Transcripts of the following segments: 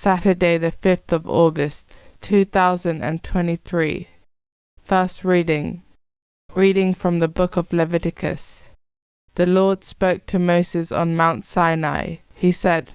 Saturday the 5th of August, 2023. First reading. Reading from the book of Leviticus. The Lord spoke to Moses on Mount Sinai. He said,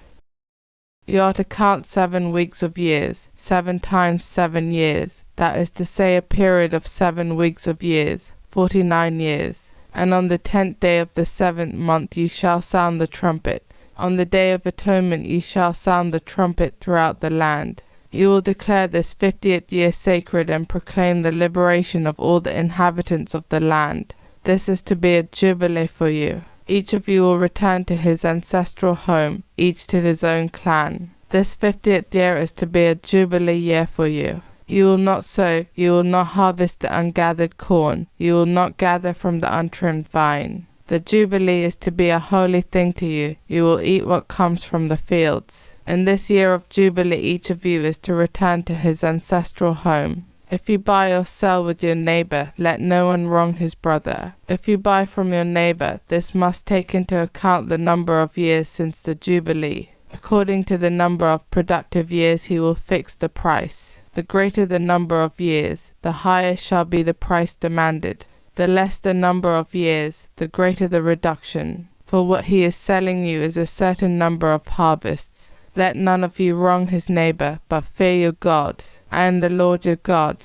"You are to count 7 weeks of years, 7 times 7 years, that is to say a period of 7 weeks of years, 49 years. And on the 10th day of the 7th month you shall sound the trumpet. On the day of atonement you shall sound the trumpet throughout the land. You will declare this 50th year sacred and proclaim the liberation of all the inhabitants of the land. This is to be a jubilee for you. Each of you will return to his ancestral home, each to his own clan. This 50th year is to be a jubilee year for you. You will not sow, you will not harvest the ungathered corn, you will not gather from the untrimmed vine. The jubilee is to be a holy thing to you. You will eat what comes from the fields. In this year of jubilee each of you is to return to his ancestral home. If you buy or sell with your neighbor, let no one wrong his brother. If you buy from your neighbor, this must take into account the number of years since the jubilee. According to the number of productive years he will fix the price. The greater the number of years, the higher shall be the price demanded. The less the number of years, the greater the reduction. For what he is selling you is a certain number of harvests. Let none of you wrong his neighbor, but fear your God. I am the Lord your God."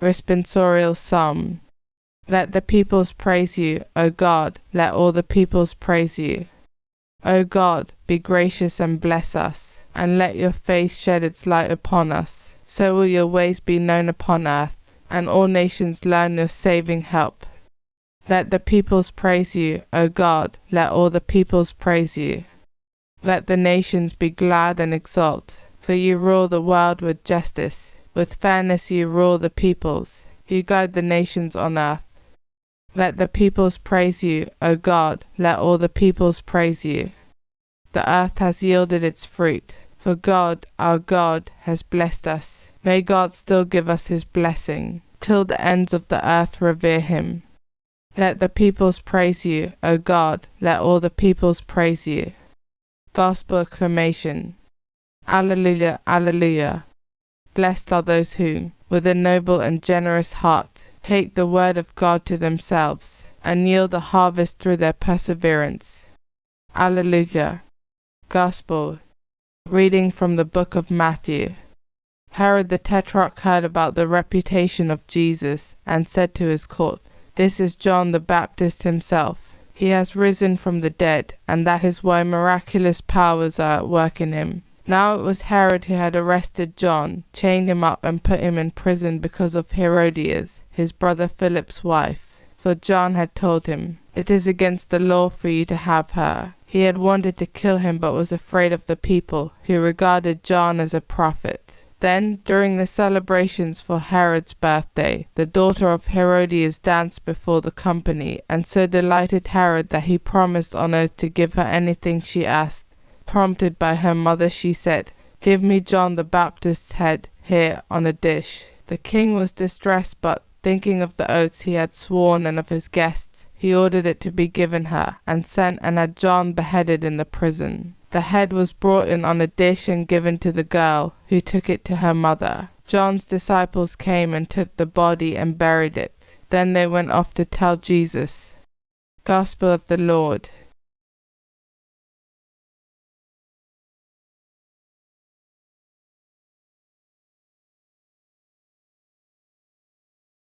Responsorial Psalm. Let the peoples praise you, O God, let all the peoples praise you. O God, be gracious and bless us, and let your face shed its light upon us. So will your ways be known upon earth, and all nations learn your saving help. Let the peoples praise you, O God, let all the peoples praise you. Let the nations be glad and exult, for you rule the world with justice. With fairness you rule the peoples, you guide the nations on earth. Let the peoples praise you, O God, let all the peoples praise you. The earth has yielded its fruit, for God, our God, has blessed us. May God still give us his blessing, till the ends of the earth revere him. Let the peoples praise you, O God, let all the peoples praise you. Gospel acclamation. Alleluia, alleluia. Blessed are those who, with a noble and generous heart, take the word of God to themselves, and yield a harvest through their perseverance. Alleluia. Gospel. Reading from the book of Matthew. Herod the Tetrarch heard about the reputation of Jesus, and said to his court, "This is John the Baptist himself. He has risen from the dead, and that is why miraculous powers are at work in him." Now it was Herod who had arrested John, chained him up and put him in prison because of Herodias, his brother Philip's wife. For John had told him, "It is against the law for you to have her." He had wanted to kill him but was afraid of the people, who regarded John as a prophet. Then, during the celebrations for Herod's birthday, the daughter of Herodias danced before the company, and so delighted Herod that he promised on oath to give her anything she asked. Prompted by her mother, she said, "Give me John the Baptist's head, here, on a dish." The king was distressed, but, thinking of the oaths he had sworn and of his guests, he ordered it to be given her, and sent and had John beheaded in the prison. The head was brought in on a dish and given to the girl, who took it to her mother. John's disciples came and took the body and buried it. Then they went off to tell Jesus. Gospel of the Lord.